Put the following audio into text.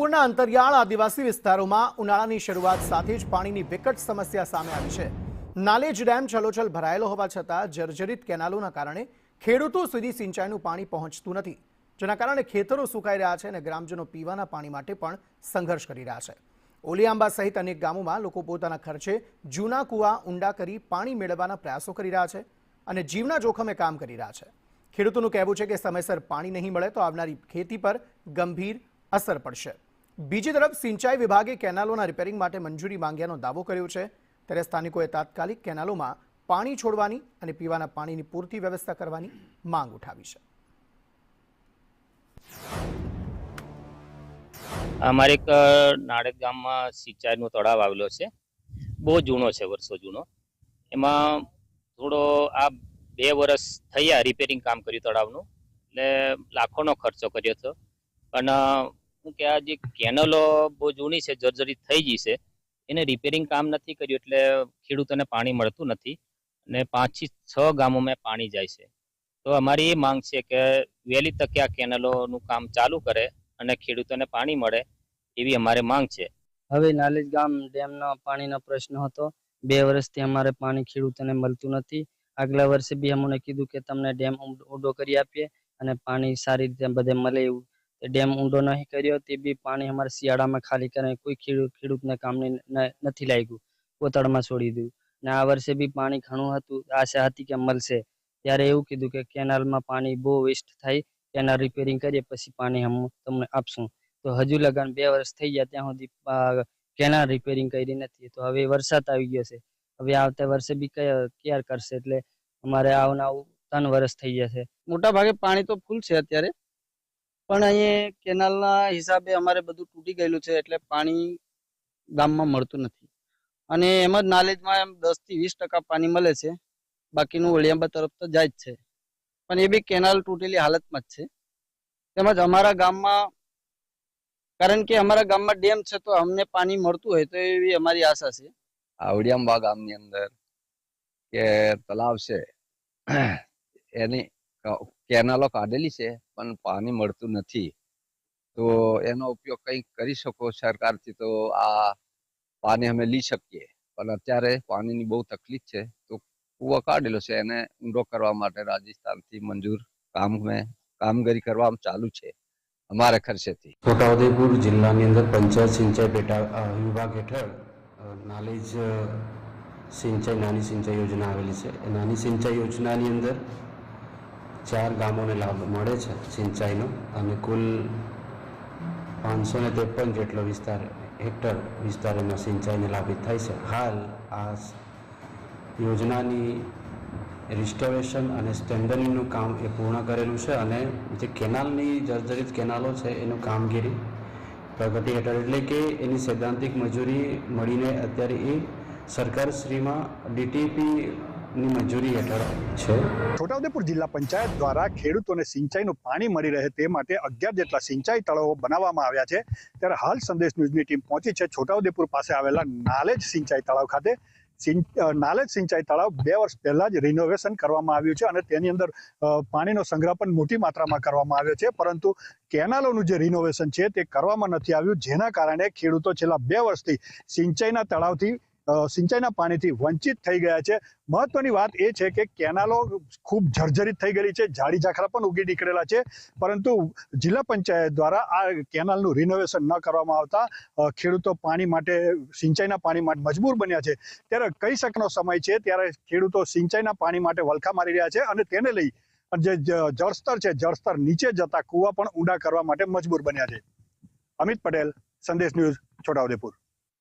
છોટાઉદેપુરના અંતરિયાળ આદિવાસી વિસ્તારોમાં ઉનાળાની શરૂઆત સાથે જ પાણીની વિકટ સમસ્યા સામે આવી છે। નાલેજ ડેમ છલોછલ ભરાયેલો હોવા છતાં જર્જરિત કેનાલોના કારણે ખેડૂતો સુધી સિંચાઈનું પાણી પહોંચતું નથી, જેના કારણે ખેતરો સુકાઈ રહ્યા છે અને ગ્રામજનો પીવાના પાણી માટે પણ સંઘર્ષ કરી રહ્યા છે। ઓલિયાંબા સહિત અનેક ગામોમાં લોકો પોતાના ખર્ચે જૂના કૂવા ઊંડા કરી પાણી મેળવવાના પ્રયાસો કરી રહ્યા છે અને જીવના જોખમે કામ કરી રહ્યા છે। ખેડૂતોનું કહેવું છે કે સમયસર પાણી નહીં મળે તો આવનારી ખેતી પર ગંભીર असर पड़शे। बीजी तरफ सिंचाई विभागे केनालोना रिपेरिंग माटे मंजूरी मांग्यानो दावो कर्यो छे, त्यारे स्थानिकोए तात्कालिक केनालोमां पाणी छोड़वानी अने पीवाना पाणीनी पूरती व्यवस्था करवानी मांग उठावी छे। अमारे एक नाड़ेद गाममां सिंचाईनो तळाव आवेलो छे, बहु जूनो छे, वर्षो जूनो। एमां थोड़ो आ 2 वर्ष थया रिपेरिंग काम कर्युं तळावनुं, એટલે લાખોનો ખર્ચો કર્યો હતો। પણ હું કે આ જે કેનલો બહુ જૂની છે, જર્જરિત થઈ ગઈ છે, એને રિપેરિંગ કામ નથી કર્યું એટલે ખેડૂતોને પાણી મળતું નથી અને 5 થી 6 ગામોમાં પાણી જાય છે। તો અમારી એ માંગ છે કે વહેલી તકે આ કેનલોનું કામ ચાલુ કરે અને ખેડૂતોને પાણી મળે એવી અમારે માંગ છે। હવે નાલેજ ગામ ડેમનો પાણીનો પ્રશ્ન હતો। 2 વર્ષથી અમારે પાણી ખેડૂતોને મળતું નથી। આગલા વર્ષે બી અમને કીધું કે તમને ડેમ ઊંડો કરી આપીએ અને પાણી સારી રીતે બધે મળે એવું। डेम ऊंडो नहीं करियो ते भी पानी हमारे शियाड़ा में खाली करे कोई खेडूत ने काम नहीं लाग्યું, कोतड़मा छोड़ी दू ने आ वर्षे भी पानी घणुं हतुं। आशा हती के मळशे, त्यारे एवुं कीधुं के केनाल में पानी बहु वेस्ट थाय, केनाल रिपेरिंग करीए पछी पानी हम तमने आपशुं। तो हजू लगान 2 वर्ष थई गया त्यां सुधी केनाल रिपेरिंग करी नथी। तो हवे वरसाद आवी गयो छे, हवे आवता वर्षे भी केयर करशे એટલે અમારે આવના 3 વર્ષ થઈ ગયા છે। મોટા ભાગે પાણી તો ફૂલ છે અત્યારે, પણ અહીં કેનાલના હિસાબે અમારે બધું તૂટી ગયેલું છે એટલે પાણી ગામમાં મળતું નથી। અને એમ જ નાલેજમાં એમ 10 થી 20% પાણી મળે છે, બાકીનું ઓલિયાંબા તરફ તો જાય જ છે, પણ એ બી કેનાલ તૂટેલી હાલતમાં જ છે। તેમજ અમારા ગામમાં, કારણ કે અમારા ગામમાં ડેમ છે તો અમને પાણી મળતું હોય તો એવી અમારી આશા છે। ઓલિયાંબા ગામની અંદર કે તલાવ છે એની કેનાલો કાઢેલી છે પણ પાણી મળતું નથી, તો એનો ઉપયોગ કંઈક કરી શકો સરકારથી તો આ પાણી અમે લઈ શકીએ। પણ અત્યારે પાણીની બહુ તકલીફ છે, તો કૂવો કાઢેલો છે એને ઊંડો કરવા માટે રાજસ્થાનથી મંજૂર કામગીરી કરવામાં ચાલુ છે અમારા ખર્ચેથી। છોટાઉદેપુર જિલ્લાની અંદર પંચાયત સિંચાઈ પેટા વિભાગ હેઠળ નાલેજ સિંચાઈ નાની સિંચાઈ યોજના આવેલી છે। નાની સિંચાઈ યોજનાની અંદર 4 ગામોને લાભ મળે છે સિંચાઈનો અને કુલ 553 જેટલો હેક્ટર વિસ્તાર એમાં સિંચાઈને લાભિત થાય છે। હાલ આ યોજનાની રિસ્ટોરેશન અને સ્ટેન્ડર્ડનું કામ એ પૂર્ણ કરેલું છે અને જે કેનાલની જર્જરિત કેનાલો છે એનું કામગીરી પ્રગતિ હેઠળ, એટલે કે એની સૈદ્ધાંતિક મજૂરી મળીને અત્યારે એ સરકારશ્રીમાં ડીટીપી मंजूरी हेठळ छे। छोटाउदेपुर जिला पंचायत द्वारा खेडूतोने सिंचाईनुं पाणी मळी रहे ते माटे 11 जेटला सिंचाई तळावो बनाववामां आव्या छे। त्यारे हाल संदेश न्यूज़नी टीम पहोंची छे छोटाउदेपुर पासे आवेला नालेज सिंचाई तळाव खाते। नालेज सिंचाई तळाव 2 वर्ष पहला ज रिनोवेशन करवामां आव्युं छे अने तेनी अंदर पाणीनो संग्रह पण मोटी मात्रामां करवामां आव्यो छे, परंतु केनालोनुं जे रिनोवेशन छे ते करवामां नथी आव्युं, जेना कारणे खेडूतो छेल्ला 2 वर्षथी सिंचाईना तळावथी सिंचाईना पाणीथी वंचित थई गया छे। महत्वनी वात ए छे के केनालो खूब जर्जरित थई गई छे, झाड़ी झाखरा पण उगी નીકળેલા छे, परंतु जिला पंचायत द्वारा आ केनालनुं रिनोवेशन न करवामां आवता खेडूतो पाणी माटे सिंचाईना पाणी माटे मजबूर बन्या छे। त्यारे कई शकनो समय छे त्यारे खेडूतो सिंचाईना पाणी माटे वलखा मारी रह्या छे अने तेने लई जे जळस्तर छे जळस्तर नीचे जता कूवा पण ऊंडा करवा माटे मजबूर बन्या छे। अमित पटेल, संदेश न्यूज, छोटाउदेपुर।